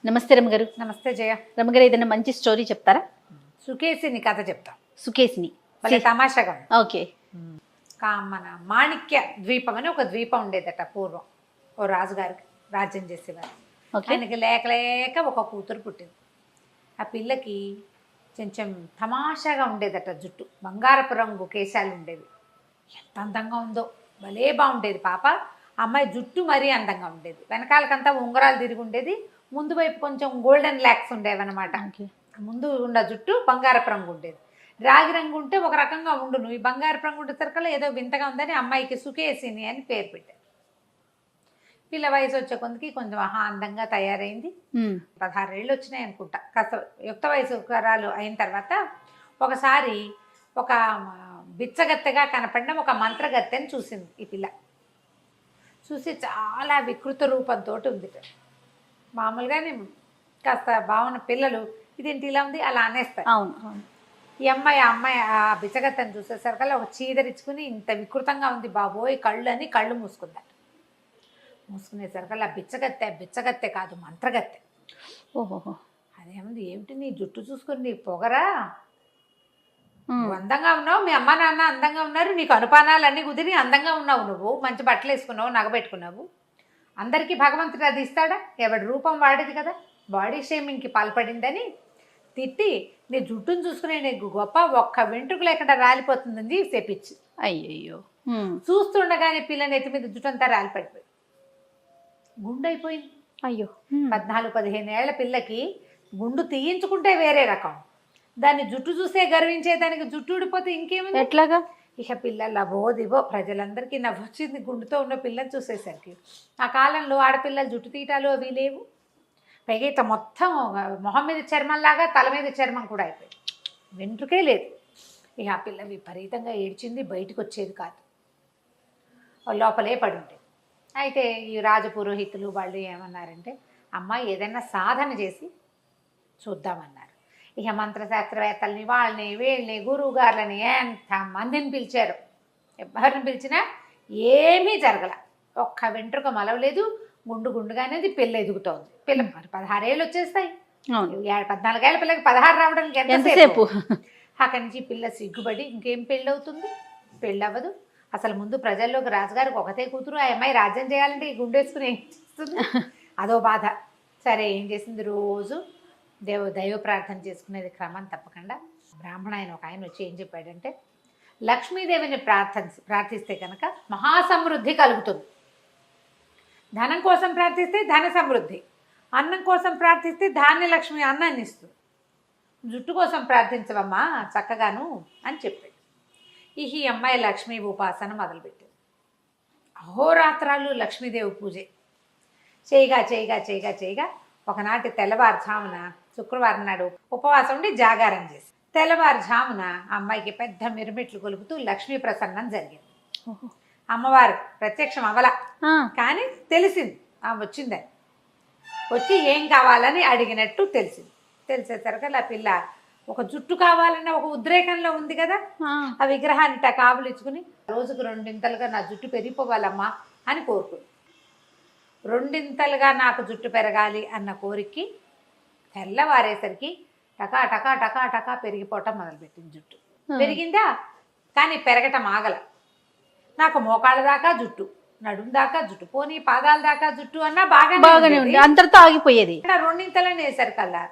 నమస్తే రమ్మగారు. నమస్తే జయ. రమ్మగారు, ఏదైనా మంచి స్టోరీ చెప్తారా? సుకేసిని కథ చెప్తాం. సుకేసిని తమాషాగా ఉంది. ఓకే. మన మాణిక్య ద్వీపం అని ఒక ద్వీపం ఉండేదట పూర్వం. ఓ రాజుగారికి రాజ్యం చేసేవారు. ఆయనకి లేక లేక ఒక కూతురు పుట్టింది. ఆ పిల్లకి కొంచెం తమాషాగా ఉండేదట జుట్టు, బంగారపు రంగు కేశాలు ఉండేవి. ఎంత అందంగా ఉందో, భలే బాగుండేది పాప. అమ్మాయి జుట్టు మరీ అందంగా ఉండేది. వెనకాలకంతా ఉంగరాలు తిరిగి ఉండేది, ముందు వైపు కొంచెం గోల్డెన్ ల్యాక్స్ ఉండేవి అనమాట. ముందు ఉన్న జుట్టు బంగారపు రంగు ఉండేది. రాగి రంగు ఉంటే ఒక రకంగా ఉండును, ఈ బంగారపు రంగు ఉండేసరికల్లా ఏదో వింతగా ఉందని అమ్మాయికి సుకేసిని అని పేరు పెట్టారు. పిల్ల వయసు వచ్చే కొందికి కొంచెం అందంగా తయారైంది. 16 ఏళ్ళు వచ్చినాయి అనుకుంటా. కాస్త యుక్త వయసు కరాలు అయిన తర్వాత ఒకసారి ఒక బిచ్చగత్తెగా కనపడిన ఒక మంత్రగత్తెని చూసింది ఈ పిల్ల. చూసి చాలా వికృత రూపంతో ఉంది. మామూలుగానే కాస్త బాగున్న పిల్లలు ఇదేంటి ఇలా ఉంది అలా అనేస్తారు. అవును. ఈ అమ్మాయి ఆ బిచ్చగత్తెని చూసేసరికల్లా ఒక చీదరించుకుని, ఇంత వికృతంగా ఉంది బాబోయ్ కళ్ళు అని కళ్ళు మూసుకుందట. మూసుకునేసరికల్లా బిచ్చగత్తె కాదు, మంత్రగత్తె. ఓహో. అదేముంది, ఏమిటి నీ జుట్టు చూసుకుని నీ పొగరా, అందంగా ఉన్నావు, మీ అమ్మ నాన్న అందంగా ఉన్నారు, నీకు అనుపానాలన్నీ కుదిరి అందంగా ఉన్నావు, నువ్వు మంచి బట్టలు వేసుకున్నావు, నగబెట్టుకున్నావు, అందరికీ భగవంతుడు అది ఇస్తాడా? ఎవడి రూపం వాడేది కదా. బాడీ షేమింగ్కి పాల్పడిందని తిట్టి, నీ జుట్టును చూసుకునే నీకు గొప్ప, ఒక్క వెంట్రుకు లేకుండా రాలిపోతుందని చెప్పించి. అయ్యయ్యో. చూస్తుండగానే పిల్ల నెత్తి మీద జుట్టంతా రాలిపడిపోయి గుండు అయిపోయింది. అయ్యో. 14-15 ఏళ్ల పిల్లకి గుండు తీయించుకుంటే వేరే రకం, దాన్ని జుట్టు చూసే గర్వించేదానికి జుట్టు ఊడిపోతే ఇంకేముంది. ఎట్లాగా? ఇక పిల్లల బోదివో ప్రజలందరికీ నవ్వొచ్చింది గుండుతో ఉన్న పిల్లని చూసేసరికి. ఆ కాలంలో ఆడపిల్లలు జుట్టు తీయటాలు అవి లేవు. పైగా ఇట్లా మొత్తం మొహం మీద చర్మంలాగా తల మీద చర్మం కూడా అయిపోయింది, వెంట్రుకే లేదు. ఇక ఆ పిల్ల విపరీతంగా ఏడ్చింది, బయటకు వచ్చేది కాదు, లోపలే పడి ఉండేది. అయితే ఈ రాజపురోహితులు వాళ్ళు ఏమన్నారంటే, అమ్మాయి ఏదైనా సాధన చేసి చూద్దామన్నారు. ఇక మంత్రశాస్త్రవేత్తల్ని వాళ్ళని వీళ్ళని గురువు గారులని ఎంతమందిని పిలిచారు. ఎవరిని పిలిచినా ఏమీ జరగల, ఒక్క వెంట్రుక మలవలేదు, గుండుగానేది పిల్ల ఎదుగుతోంది. పిల్ల 16 ఏళ్ళు వచ్చేస్తాయి, 14 ఏళ్ళ పిల్లకి 16 రావడానికి ఎంతసేపు? అక్కడి నుంచి పిల్ల సిగ్గుపడి ఇంకేం పెళ్ళి అవుతుంది, పెళ్ళి అవ్వదు. అసలు ముందు ప్రజల్లోకి రాజుగారికి ఒకతే కూతురు, ఆ అమ్మాయి రాజ్యం చేయాలంటే ఈ గుండేసుకుని ఏం చేస్తుంది, అదో బాధ. సరే ఏం చేసింది, రోజు దైవ ప్రార్థన చేసుకునేది క్రమం తప్పకుండా. బ్రాహ్మణ ఆయన ఒక ఆయన వచ్చి ఏం చెప్పాడంటే, లక్ష్మీదేవిని ప్రార్థిస్తే కనుక మహాసమృద్ధి కలుగుతుంది. ధనం కోసం ప్రార్థిస్తే ధన సమృద్ధి, అన్నం కోసం ప్రార్థిస్తే ధాన్యలక్ష్మి అన్నాన్ని ఇస్తుంది, జుట్టు కోసం ప్రార్థించవమ్మా చక్కగాను అని చెప్పాడు. ఈ అమ్మాయి లక్ష్మీ ఉపాసన మొదలుపెట్టింది. అహోరాత్రాలు లక్ష్మీదేవి పూజే చేయగా ఒకనాటి తెల్లవారుజామున, శుక్రవారం నాడు ఉపవాసం ఉండి జాగారం చేసి, తెల్లవారుజామున అమ్మాయికి పెద్ద మిరుమిట్లు కొలుపుతూ లక్ష్మీ ప్రసన్నం జరిగింది. అమ్మవారు ప్రత్యక్షం అవ్వల, కానీ తెలిసింది వచ్చిందని. వచ్చి ఏం కావాలని అడిగినట్టు తెలిసింది. తెలిసేసరికి ఆ పిల్ల ఒక జుట్టు కావాలన్న ఒక ఉద్రేకంలో ఉంది కదా, ఆ విగ్రహాన్ని కావులు ఇచ్చుకుని రోజుకు 2 నా జుట్టు పెరిగిపోవాలమ్మా అని కోరుకుంది. 2 నాకు జుట్టు పెరగాలి అన్న కోరికకి తెల్లవారేసరికి టకా టకా టకా టకా పెరిగిపోవటం మొదలుపెట్టింది. జుట్టు పెరిగిందా, కానీ పెరగటం ఆగల. నాకు మోకాళ్ళ దాకా జుట్టు, నడుము దాకా జుట్టు, పోనీ పాదాల దాకా జుట్టు అన్నా బాగానే ఉంది, అంతటితో ఆగిపోయేది. ఇక్కడ 2 వేసరికల్లా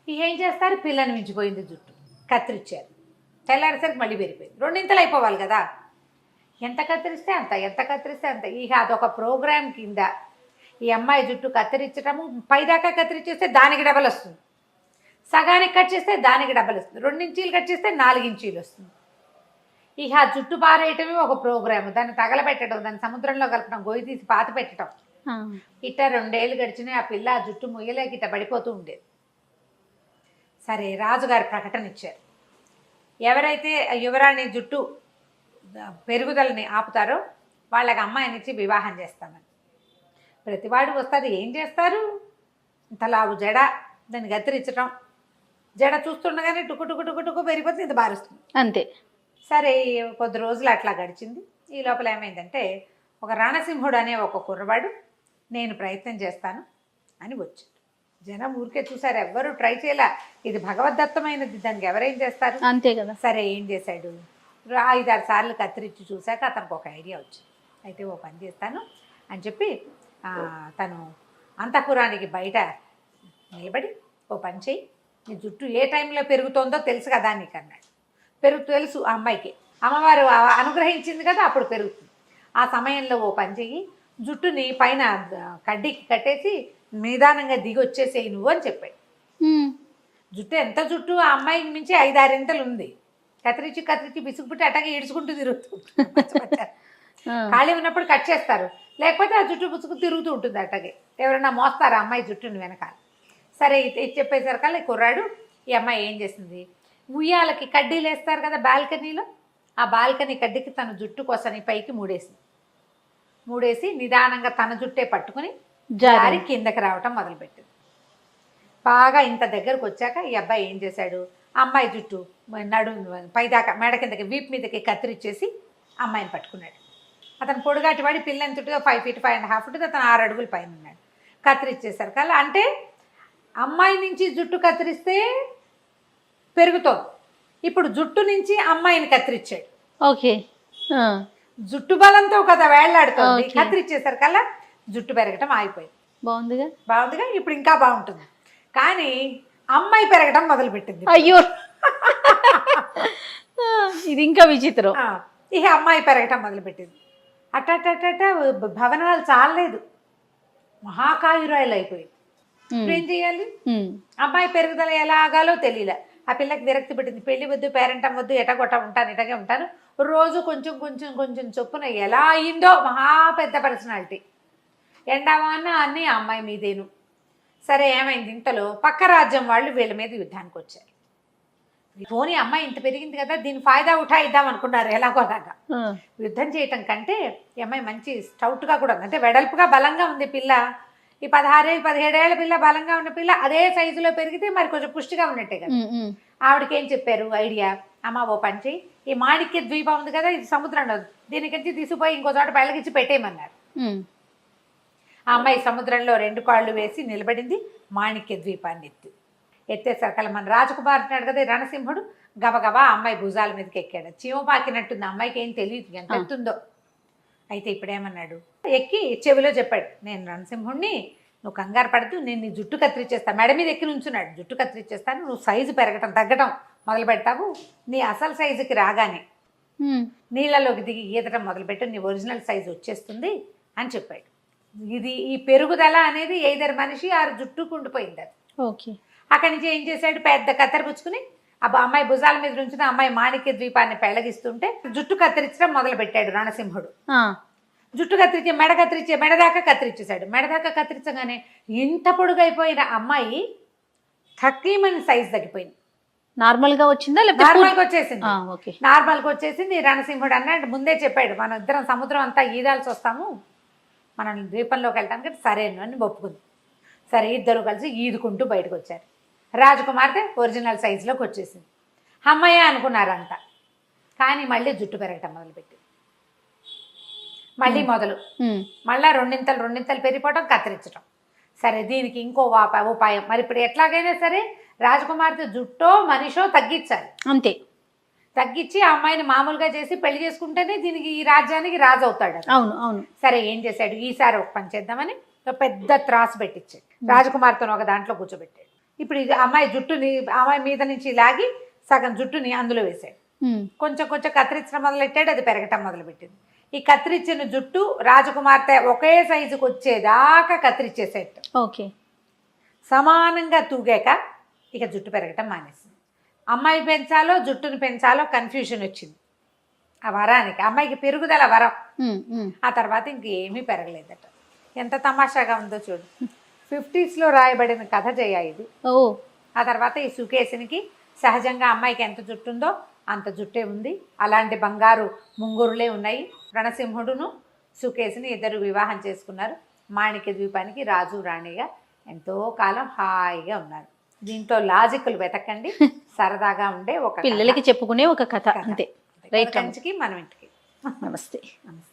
ఏం చేస్తారు, పిల్లని మించిపోయింది జుట్టు, కత్తిరించారు. తెల్లారేసరికి మళ్ళీ పెరిగిపోయింది. 2 అయిపోవాలి కదా, ఎంత కత్తిరిస్తే అంత. ఇక అదొక ప్రోగ్రామ్ కింద ఈ అమ్మాయి జుట్టు కత్తిరించటము, పైదాకా కత్తిరించేస్తే దానికి డబల్ వస్తుంది, సగానికి కట్ చేస్తే దానికి డబల్ వస్తుంది, 2 ఇంచీలు కట్ చేస్తే 4 ఇంచీలు వస్తుంది. ఇక ఆ జుట్టు పారేయటమే ఒక ప్రోగ్రాము, దాన్ని తగలబెట్టడం, దాన్ని సముద్రంలో కలపడం, గొయ్యి తీసి పాత పెట్టడం. ఇట్ట 2 ఏళ్ళు గడిచినాయి. ఆ పిల్ల ఆ జుట్టు ముయ్యలేక ఇట్ట పడిపోతూ ఉండేది. సరే రాజుగారు ప్రకటన ఇచ్చారు, ఎవరైతే యువరాణి జుట్టు పెరుగుదలని ఆపుతారో వాళ్ళకి అమ్మాయినిచ్చి వివాహం చేస్తామని. ప్రతివాడు వస్తారు, ఏం చేస్తారు, ఇంతలావు జడ, దాన్ని కత్తిరించడం, జడ చూస్తుండగానే టుకు పెరిగిపోతుంది, ఇంత బారుస్తుంది అంతే. సరే కొద్ది రోజులు అట్లా గడిచింది. ఈ లోపల ఏమైందంటే, ఒక రణసింహుడు అనే ఒక కుర్రవాడు నేను ప్రయత్నం చేస్తాను అని వచ్చాడు. జనం ఊరికే చూసారు, ఎవ్వరు ట్రై చేయలే. ఇది భగవద్దత్తమైనది, దానికి ఎవరేం చేస్తారు. అంతే కదా. సరే ఏం చేశాడు, 5-6 సార్లు కత్తిరించి చూశాక అతనికి ఒక ఐడియా వచ్చింది. అయితే ఓ పని చేస్తాను అని చెప్పి తను అంతఃపురానికి బయట నిలబడి, ఓ పని చేయి, నీ జుట్టు ఏ టైంలో పెరుగుతుందో తెలుసు కదా నీకు అన్నాడు. తెలుసు ఆ అమ్మాయికి, అమ్మవారు అనుగ్రహించింది కదా అప్పుడు పెరుగుతుంది. ఆ సమయంలో ఓ పని చెయ్యి, జుట్టుని పైన కడ్డీకి కట్టేసి నిదానంగా దిగి వచ్చేసేయి నువ్వు అని చెప్పాడు. జుట్టు ఎంత జుట్టు ఆ అమ్మాయికి మించి 5-6 ఇంతలు ఉంది. కత్తిరించి బిసుగుపుట్టి అట్టగా ఈడ్చుకుంటూ తిరుగుతుంది. ఖాళీ ఉన్నప్పుడు కట్ చేస్తారు, లేకపోతే ఆ జుట్టు పుచ్చుకు తిరుగుతూ ఉంటుంది అట్టగే. ఎవరైనా మోస్తారు ఆ అమ్మాయి జుట్టుని వెనకాల. సరే ఇది చెప్పేసరికల్లా కుర్రాడు, ఈ అమ్మాయి ఏం చేసింది, ఉయ్యాలకి కడ్డీలు వేస్తారు కదా బాల్కనీలో, ఆ బాల్కనీ కడ్డీకి తన జుట్టు కోసని పైకి మూడేసి నిదానంగా తన జుట్టే పట్టుకుని జారి కిందకి రావటం మొదలుపెట్టింది. బాగా ఇంత దగ్గరకు వచ్చాక ఈ అబ్బాయి ఏం చేశాడు, అమ్మాయి జుట్టు పైదాకా మెడ కిందకి వీపు మీదకి కత్తిరించేసి అమ్మాయిని పట్టుకున్నాడు. అతను పొడుగాటి వాడి, పిల్లని చుట్టూ 5 feet 5.5 ఉంటుంది, అతను 6 అడుగుల పైన ఉన్నాడు. కత్తిరించేసరికి అలా అంటే అమ్మాయి నుంచి జుట్టు కత్తిరిస్తే పెరుగుతోంది, ఇప్పుడు జుట్టు నుంచి అమ్మాయిని కత్తిరించాడు. ఓకే, జుట్టు బలంతో కదా వేళ్లాడుతోంది, కత్తిరించేసరికల్లా జుట్టు పెరగటం ఆగిపోయింది. బాగుందిగా, ఇప్పుడు ఇంకా బాగుంటుంది. కానీ అమ్మాయి పెరగటం మొదలుపెట్టింది. అయ్యో, ఇది ఇంకా విచిత్రం. ఇక అమ్మాయి పెరగటం మొదలుపెట్టింది. అట్ట భవనాలు చాలలేదు, మహాకాయురాయలు అయిపోయింది. ఇప్పుడు ఏం చేయాలి, అమ్మాయి పెరుగుదల ఎలా ఆగాలో తెలియలే. ఆ పిల్లకి విరక్తి పెట్టింది, పెళ్లి వద్దు, పేరెంటం వద్దు, ఎటగొట్ట ఉంటాను, ఇటగే ఉంటాను, రోజు కొంచెం కొంచెం కొంచెం చొప్పున ఎలా అయిందో మహా పెద్ద పర్సనాలిటీ. ఎండావాన అన్నీ ఆ అమ్మాయి మీదేను. సరే ఏమైంది, ఇంతలో పక్క రాజ్యం వాళ్ళు వీళ్ళ మీద యుద్ధానికి వచ్చారు. పోనీ అమ్మాయి ఇంత పెరిగింది కదా, దీని ఫాయిదా ఉఠాయిద్దాం అనుకున్నారు ఎలాగోలాగా. యుద్ధం చేయటం కంటే ఈ అమ్మాయి మంచి స్టౌట్గా కూడా ఉంది, అంటే వెడల్పుగా బలంగా ఉంది పిల్ల. ఈ 16-17 ఏళ్ల పిల్ల, బలంగా ఉన్న పిల్ల అదే సైజులో పెరిగితే మరి కొంచెం పుష్టిగా ఉన్నట్టే కదా. ఆవిడకి ఏం చెప్పారు ఐడియా, అమ్మ ఓ పని చేయి, ఈ మాణిక్య ద్వీపం ఉంది కదా, ఇది సముద్రంలో, దీనికించి తీసుకుపోయి ఇంకో చోట బయలుకిచ్చి పెట్టేయమన్నారు. ఆ అమ్మాయి సముద్రంలో 2 కాళ్ళు వేసి నిలబడింది, మాణిక్య ద్వీపాన్ని ఎత్తేసరికల్లా మన రాజకుమార్ ఉన్నాడు కదా రణసింహుడు, గబగబా అమ్మాయి భుజాల మీదకి ఎక్కాడు. చీమ పాకినట్టుంది, అమ్మాయికి ఏం తెలియదు ఎంత ఎత్తుందో. అయితే ఇప్పుడేమన్నాడు, ఎక్కి చెవిలో చెప్పాడు, నేను రణసింహుడిని, నువ్వు కంగారు పడద్దు, నేను నీ జుట్టు కత్తిరించేస్తాను. మెడ మీద ఎక్కి నుంచున్నాడు, జుట్టు కత్తిరించేస్తాను, నువ్వు సైజు తగ్గటం మొదలు పెడతావు, నీ అసలు సైజుకి రాగానే నీళ్ళలోకి దిగి ఈదటం మొదలుపెట్టు, నీ ఒరిజినల్ సైజు వచ్చేస్తుంది అని చెప్పాడు. ఈ పెరుగుదల అనేది ఏదర్ మనిషి ఆ జుట్టు కుండిపోయింది అది. ఓకే, అక్కడి నుంచి ఏం చేశాడు, పెద్ద కత్తెర పుచ్చుకుని అమ్మాయి భుజాల మీద నుంచి అమ్మాయి మాణిక్య ద్వీపాన్ని పెళ్లగిస్తుంటే జుట్టు కత్తిరించడం మొదలు పెట్టాడు రణసింహుడు. జుట్టు మెడ దాకా కత్తిరించేశాడు. మెడ దాకా కత్తిరించగానే ఇంత పొడుగైపోయిన అమ్మాయి 30 సైజ్ తగ్గిపోయింది. నార్మల్గా వచ్చిందా? నార్మల్గా వచ్చేసింది. నార్మల్గా వచ్చేసింది. రణసింహుడు అన్నాడు, ముందే చెప్పాడు, మనం ఇద్దరం సముద్రం అంతా ఈదాల్సి వస్తాము, మనం ద్వీపంలోకి వెళ్తాం కదా, సరేను అని ఒప్పుకుంది. సరే ఇద్దరు కలిసి ఈదుకుంటూ బయటకు వచ్చారు. రాజకుమార్తె ఒరిజినల్ సైజులోకి వచ్చేసింది. అమ్మయ్య అనుకున్నారంతా. కానీ మళ్ళీ జుట్టు పెరగటం మొదలుపెట్టింది. మళ్ళీ మళ్ళీ రెండింతలు పెరిగిపోవడం, కత్తిరించడం. సరే దీనికి ఇంకో ఉపాయం. మరి ఇప్పుడు ఎట్లాగైనా సరే రాజకుమార్తె జుట్టో మనిషో తగ్గించాలి. అంతే, తగ్గించి ఆ అమ్మాయిని మామూలుగా చేసి పెళ్లి చేసుకుంటేనే దీనికి ఈ రాజ్యానికి రాజు అవుతాడు. అవును. సరే ఏం చేశాడు, ఈసారి ఒక పని చేద్దామని పెద్ద త్రాసు పెట్టించాడు. రాజకుమార్తెను ఒక దాంట్లో కూర్చోబెట్టాడు. ఇప్పుడు అమ్మాయి మీద నుంచి లాగి సగం జుట్టుని అందులో వేశాడు. కొంచెం కొంచెం కత్తిరించడం మొదలెట్టాడు, అది పెరగటం మొదలుపెట్టింది. ఈ కత్తిరించిన జుట్టు రాజకుమార్తె ఒకే సైజుకి వచ్చేదాకా కత్తిరించేసేట. ఓకే, సమానంగా తూగాక ఇక జుట్టు పెరగటం మానేసింది. అమ్మాయి పెంచాలో జుట్టుని పెంచాలో కన్ఫ్యూషన్ వచ్చింది ఆ వరానికి. అమ్మాయికి పెరుగుదల వరం. ఆ తర్వాత ఇంకేమీ పెరగలేదట. ఎంత తమాషాగా ఉందో చూడు. 50s రాయబడిన కథ జయ ఇది. ఆ తర్వాత ఈ సుకేసునికి సహజంగా అమ్మాయికి ఎంత జుట్టు ఉందో అంత జుట్టే ఉంది. అలాంటి బంగారు ముంగురులే ఉన్నాయి. రణసింహుడును సుకేసుని ఇద్దరు వివాహం చేసుకున్నారు. మాణిక్య ద్వీపానికి రాజు రాణిగా ఎంతో కాలం హాయిగా ఉన్నారు. దీంట్లో లాజిక్లు వెతకండి, సరదాగా ఉండే ఒక పిల్లలకి చెప్పుకునే ఒక కథ అంతే. కంచికి మనం ఇంటికి. నమస్తే. నమస్తే.